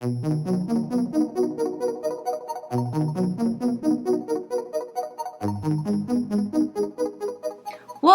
Well,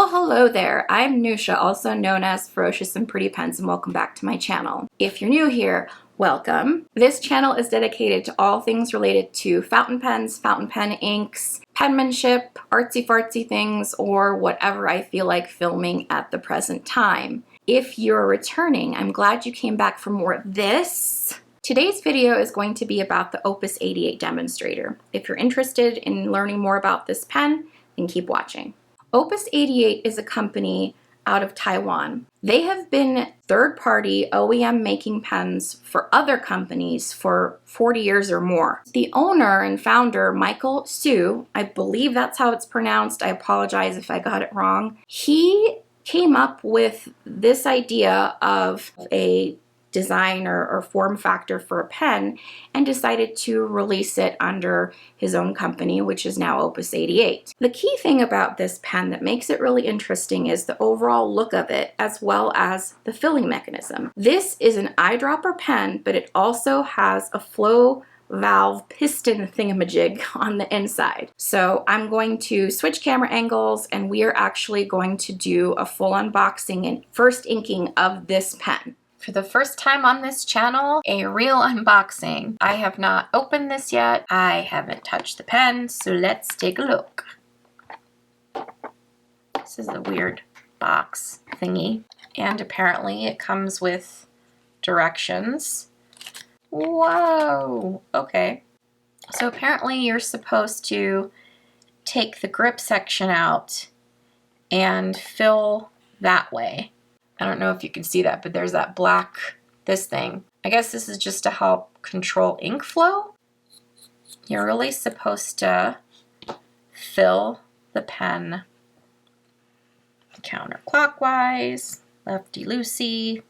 hello there. I'm Nusha, also known as Ferocious and Pretty Pens, and welcome back to my channel. If you're new here, welcome. This channel is dedicated to all things related to fountain pens, fountain pen inks, penmanship, artsy-fartsy things, or whatever I feel like filming at the present time. If you're returning, I'm glad you came back for more of this. Today's video is going to be about the Opus 88 Demonstrator. If you're interested in learning more about this pen, then keep watching. Opus 88 is a company out of Taiwan. They have been third-party OEM making pens for other companies for 40 years or more. The owner and founder, Michael Su, I believe that's how it's pronounced, I apologize if I got it wrong, he came up with this idea of a design or form factor for a pen and decided to release it under his own company, which is now Opus 88. The key thing about this pen that makes it really interesting is the overall look of it, as well as the filling mechanism. This is an eyedropper pen, but it also has a flow valve piston thingamajig on the inside. So I'm going to switch camera angles and we are actually going to do a full unboxing and first inking of this pen. For the first time on this channel, a real unboxing. I have not opened this yet. I haven't touched the pen, so let's take a look. This is a weird box thingy, and apparently it comes with directions. Whoa, okay. So apparently you're supposed to take the grip section out and fill that way. I don't know if you can see that, but there's that black, this thing. I guess this is just to help control ink flow. You're really supposed to fill the pen counterclockwise, lefty-loosey.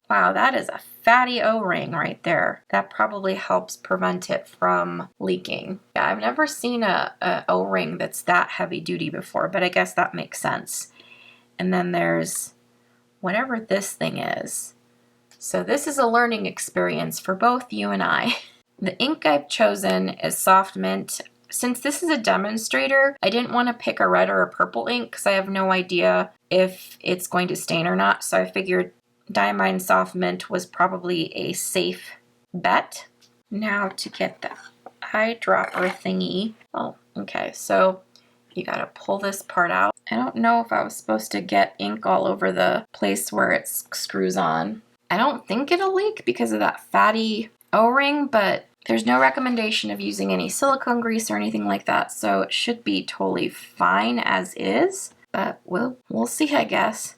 Wow, that is a fatty O-ring right there. That probably helps prevent it from leaking. Yeah, I've never seen a O-ring that's that heavy duty before, but I guess that makes sense. And then there's whatever this thing is. So this is a learning experience for both you and I. The ink I've chosen is Soft Mint. Since this is a demonstrator, I didn't want to pick a red or a purple ink because I have no idea if it's going to stain or not. So I figured Diamine Soft Mint was probably a safe bet. Now to get the eyedropper thingy. Oh, okay, so you gotta pull this part out. I don't know if I was supposed to get ink all over the place where it screws on. I don't think it'll leak because of that fatty O-ring, but there's no recommendation of using any silicone grease or anything like that, so it should be totally fine as is, but we'll see, I guess.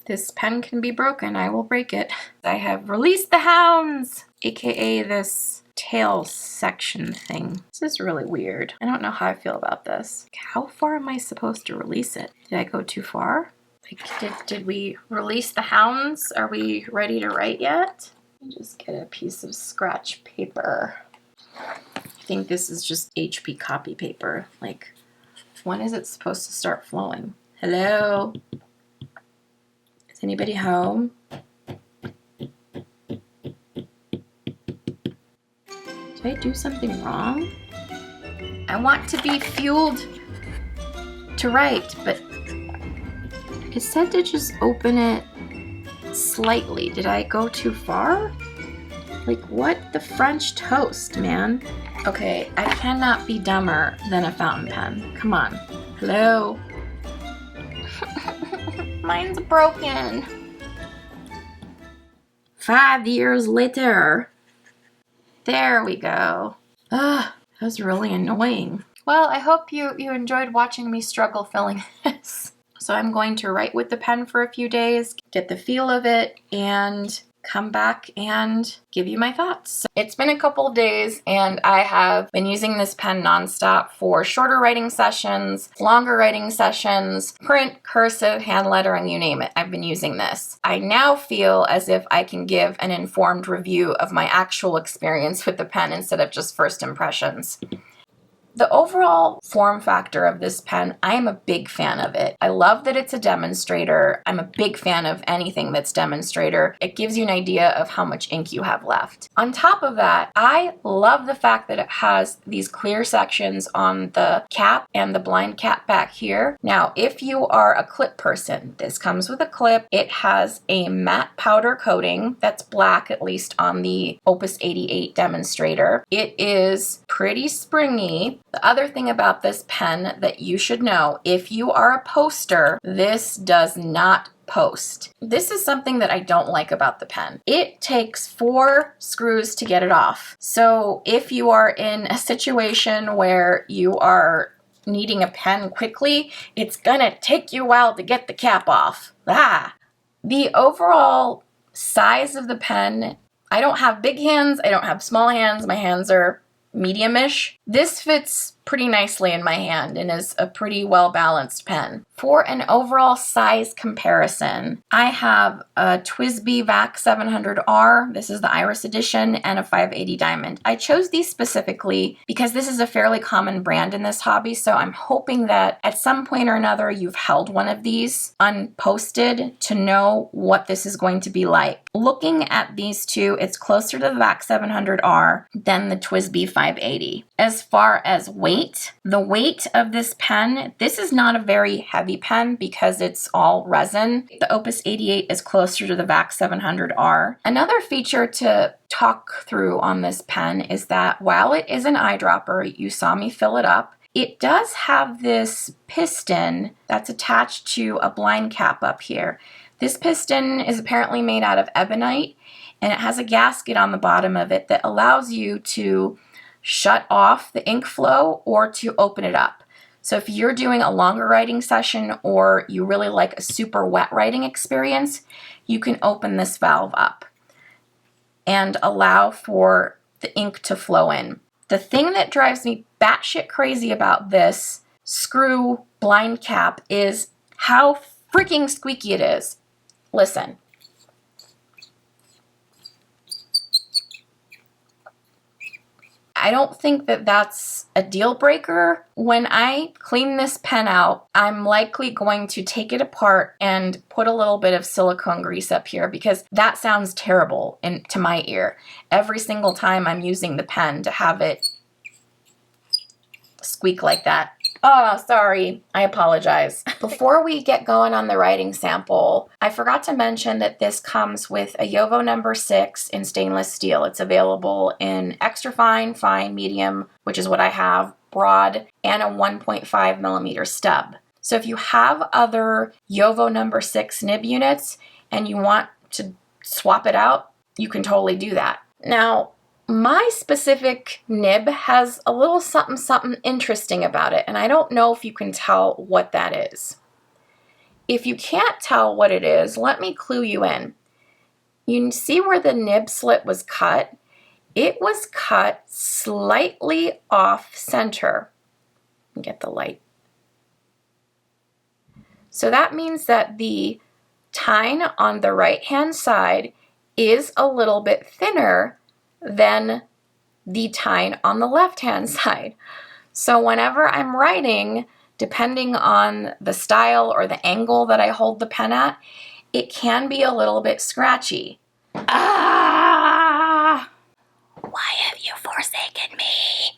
This pen can be broken, I will break it. I have released the hounds, aka this tail section thing. This is really weird. I don't know how I feel about this. How far am I supposed to release it? Did I go too far? Like, did we release the hounds? Are we ready to write yet? Let me just get a piece of scratch paper. I think this is just HP copy paper. Like, when is it supposed to start flowing? Hello? Is anybody home? Did I do something wrong? I want to be fueled to write, but it said to just open it slightly. Did I go too far? Like, what the French toast, man? Okay, I cannot be dumber than a fountain pen. Come on. Hello? Mine's broken. 5 years later. There we go. Ugh, that was really annoying. Well, I hope you enjoyed watching me struggle filling this. So I'm going to write with the pen for a few days, get the feel of it, and come back and give you my thoughts. So it's been a couple of days and I have been using this pen nonstop for shorter writing sessions, longer writing sessions, print, cursive, hand lettering, you name it. I've been using this. I now feel as if I can give an informed review of my actual experience with the pen instead of just first impressions. The overall form factor of this pen, I am a big fan of it. I love that it's a demonstrator. I'm a big fan of anything that's demonstrator. It gives you an idea of how much ink you have left. On top of that, I love the fact that it has these clear sections on the cap and the blind cap back here. Now, if you are a clip person, this comes with a clip. It has a matte powder coating that's black, at least on the Opus 88 demonstrator. It is pretty springy. The other thing about this pen that you should know, if you are a poster, this does not post. This is something that I don't like about the pen. It takes 4 screws to get it off. So if you are in a situation where you are needing a pen quickly, it's gonna take you a while to get the cap off. The overall size of the pen, I don't have big hands, I don't have small hands, my hands are medium-ish. This fits pretty nicely in my hand and is a pretty well-balanced pen. For an overall size comparison, I have a TWSBI VAC 700R, this is the Iris edition, and a 580 Diamond. I chose these specifically because this is a fairly common brand in this hobby, so I'm hoping that at some point or another you've held one of these unposted to know what this is going to be like. Looking at these two, it's closer to the VAC 700R than the TWSBI 580. As far as weight, the weight of this pen, this is not a very heavy pen because it's all resin. The Opus 88 is closer to the VAC 700R. Another feature to talk through on this pen is that while it is an eyedropper, you saw me fill it up, it does have this piston that's attached to a blind cap up here. This piston is apparently made out of ebonite, and it has a gasket on the bottom of it that allows you to shut off the ink flow or to open it up. So if you're doing a longer writing session or you really like a super wet writing experience, you can open this valve up and allow for the ink to flow in. The thing that drives me batshit crazy about this screw blind cap is how freaking squeaky it is. Listen. I don't think that that's a deal breaker. When I clean this pen out, I'm likely going to take it apart and put a little bit of silicone grease up here because that sounds terrible to my ear. Every single time I'm using the pen to have it squeak like that. Oh, sorry. I apologize. Before we get going on the writing sample, I forgot to mention that this comes with a Yovo number 6 in stainless steel. It's available in extra fine, fine, medium, which is what I have, broad, and a 1.5 millimeter stub. So if you have other Yovo number 6 nib units and you want to swap it out, you can totally do that. Now, my specific nib has a little something interesting about it, and I don't know if you can tell what that is. If you can't tell what it is, let me clue you in. You can see where the nib slit was cut. It was cut slightly off center. Get the light. So that means that the tine on the right-hand side is a little bit thinner than the tine on the left-hand side. So whenever I'm writing, depending on the style or the angle that I hold the pen at, it can be a little bit scratchy. Ah! Why have you forsaken me?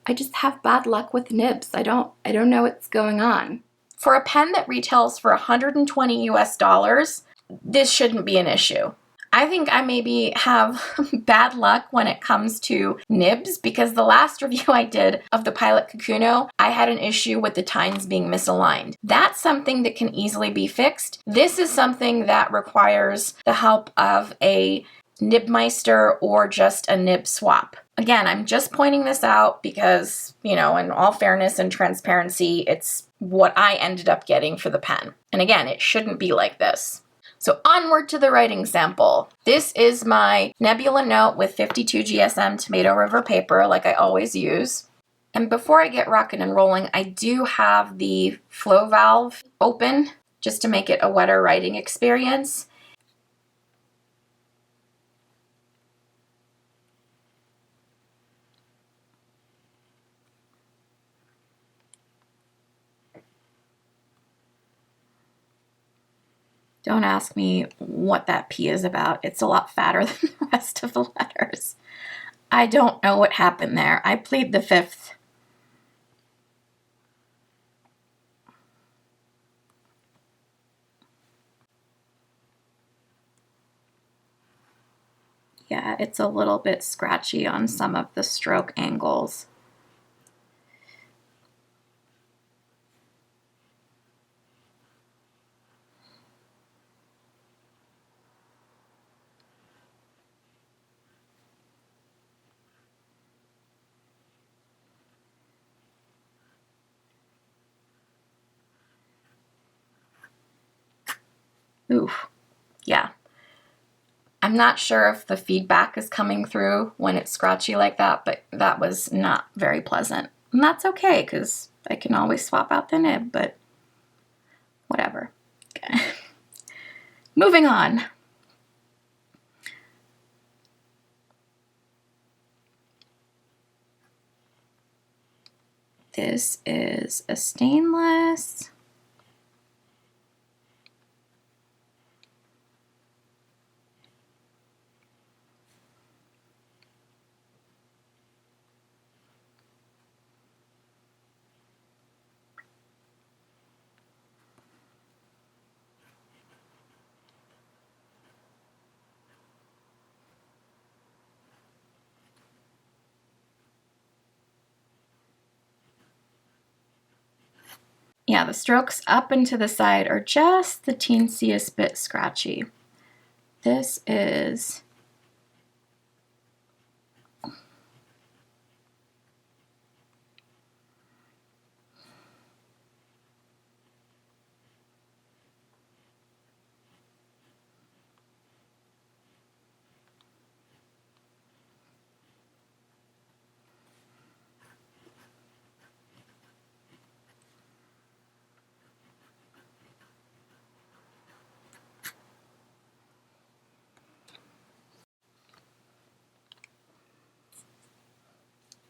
I just have bad luck with nibs. I don't know what's going on. For a pen that retails for $120 US, this shouldn't be an issue. I think I maybe have bad luck when it comes to nibs because the last review I did of the Pilot Kakuno, I had an issue with the tines being misaligned. That's something that can easily be fixed. This is something that requires the help of a nibmeister or just a nib swap. Again, I'm just pointing this out because, you know, in all fairness and transparency, it's what I ended up getting for the pen. And again, it shouldn't be like this. So onward to the writing sample. This is my Nebula Note with 52 GSM Tomoe River paper like I always use. And before I get rocking and rolling, I do have the flow valve open just to make it a wetter writing experience. Don't ask me what that P is about. It's a lot fatter than the rest of the letters. I don't know what happened there. I plead the fifth. Yeah, it's a little bit scratchy on some of the stroke angles. Oof, yeah. I'm not sure if the feedback is coming through when it's scratchy like that, but that was not very pleasant. And that's okay, because I can always swap out the nib, but whatever. Okay. Moving on. This is a stainless. Yeah, the strokes up and to the side are just the teensiest bit scratchy. This is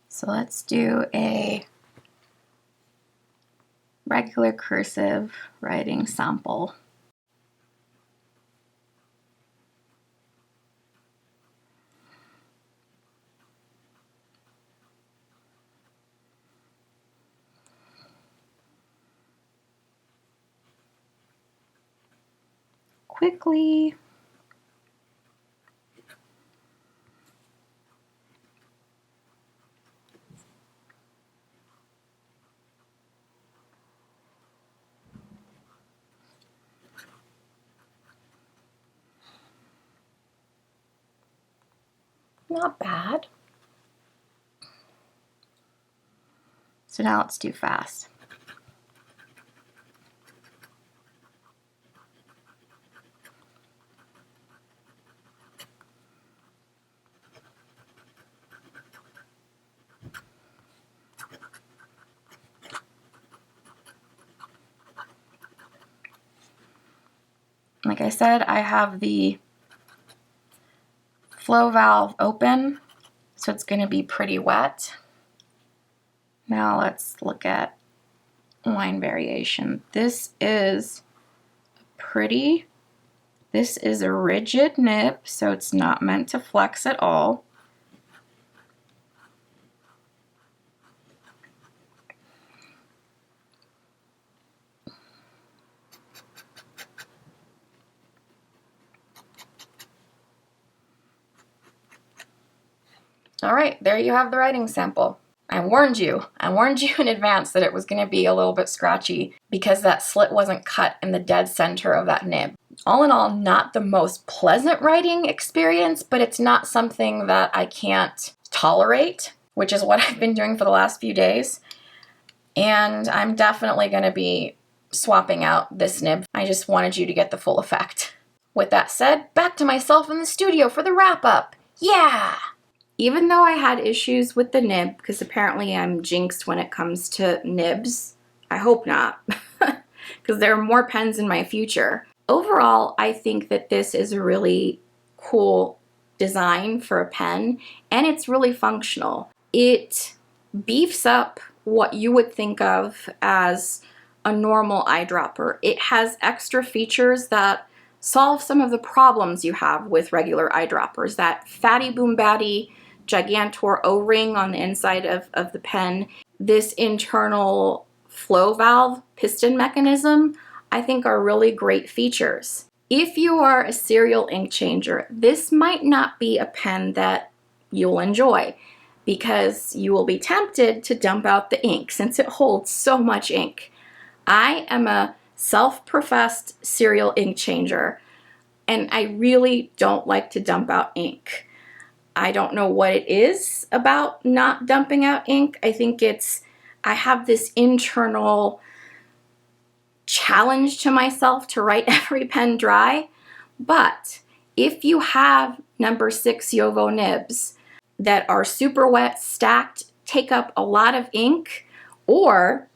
so let's do a regular cursive writing sample. Quickly. Not bad. So now let's do fast. Like I said, I have the flow valve open, so it's going to be pretty wet. Now let's look at line variation. This is pretty. This is a rigid nib, so it's not meant to flex at all. All right, there you have the writing sample. I warned you in advance that it was going to be a little bit scratchy because that slit wasn't cut in the dead center of that nib. All in all, not the most pleasant writing experience, but it's not something that I can't tolerate, which is what I've been doing for the last few days. And I'm definitely going to be swapping out this nib. I just wanted you to get the full effect. With that said, back to myself in the studio for the wrap-up. Yeah! Even though I had issues with the nib, because apparently I'm jinxed when it comes to nibs, I hope not, because there are more pens in my future. Overall, I think that this is a really cool design for a pen, and it's really functional. It beefs up what you would think of as a normal eyedropper. It has extra features that solve some of the problems you have with regular eyedroppers. That fatty boom batty gigantor O-ring on the inside of the pen, this internal flow valve piston mechanism, I think are really great features. If you are a serial ink changer, this might not be a pen that you'll enjoy because you will be tempted to dump out the ink since it holds so much ink. I am a self-professed serial ink changer, and I really don't like to dump out ink. I don't know what it is about not dumping out ink. I think I have this internal challenge to myself to write every pen dry. But if you have number 6 Yovo nibs that are super wet, stacked, take up a lot of ink, or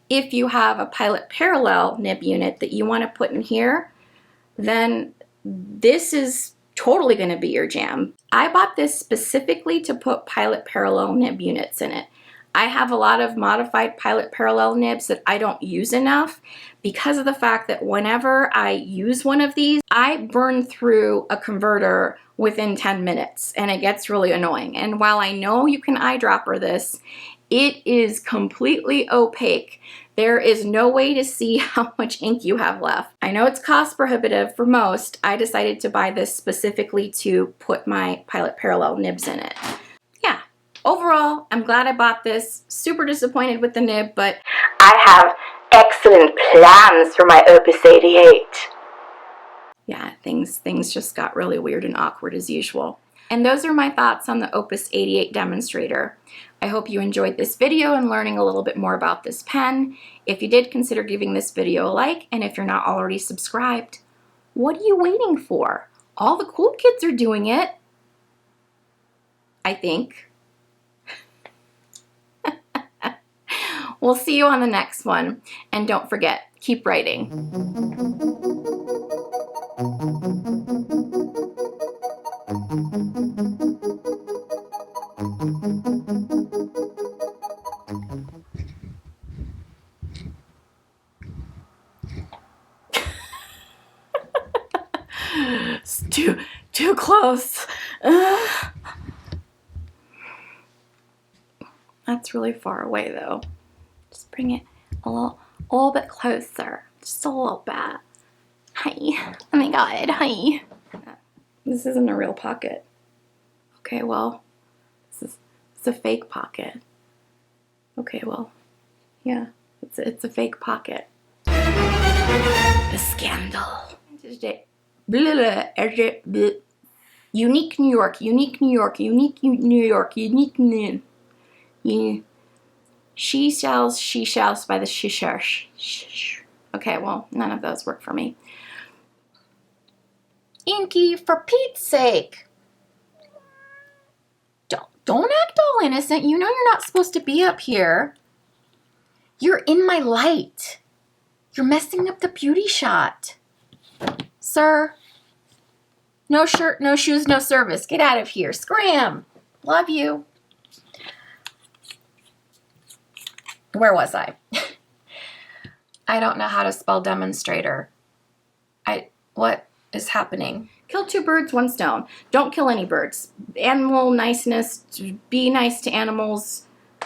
if you have a Pilot Parallel nib unit that you want to put in here, then this is totally going to be your jam. I bought this specifically to put Pilot Parallel nib units in it. I have a lot of modified Pilot Parallel nibs that I don't use enough because of the fact that whenever I use one of these, I burn through a converter within 10 minutes and it gets really annoying. And while I know you can eyedropper this, it is completely opaque. There is no way to see how much ink you have left. I know it's cost prohibitive for most. I decided to buy this specifically to put my Pilot Parallel nibs in it. Yeah, overall, I'm glad I bought this. Super disappointed with the nib, but I have excellent plans for my Opus 88. Yeah, things just got really weird and awkward as usual. And those are my thoughts on the Opus 88 Demonstrator. I hope you enjoyed this video and learning a little bit more about this pen. If you did, consider giving this video a like, and if you're not already subscribed, what are you waiting for? All the cool kids are doing it, I think. We'll see you on the next one, and don't forget, keep writing. It's too close. That's really far away though. Just bring it a little bit closer. Just a little bit. Hi. Oh my god, hi. This isn't a real pocket. Okay, well, it's a fake pocket. Okay, well, yeah, it's a fake pocket. The scandal. Unique New York, unique New York, unique New York, unique New York. She shells by the she. Okay, well, none of those work for me. Inky, for Pete's sake. Don't act all innocent. You know you're not supposed to be up here. You're in my light. You're messing up the beauty shot. Sir, no shirt, no shoes, no service. Get out of here. Scram. Love you. Where was I? I don't know how to spell demonstrator. What is happening? Kill 2 birds, 1 stone. Don't kill any birds. Animal niceness, be nice to animals.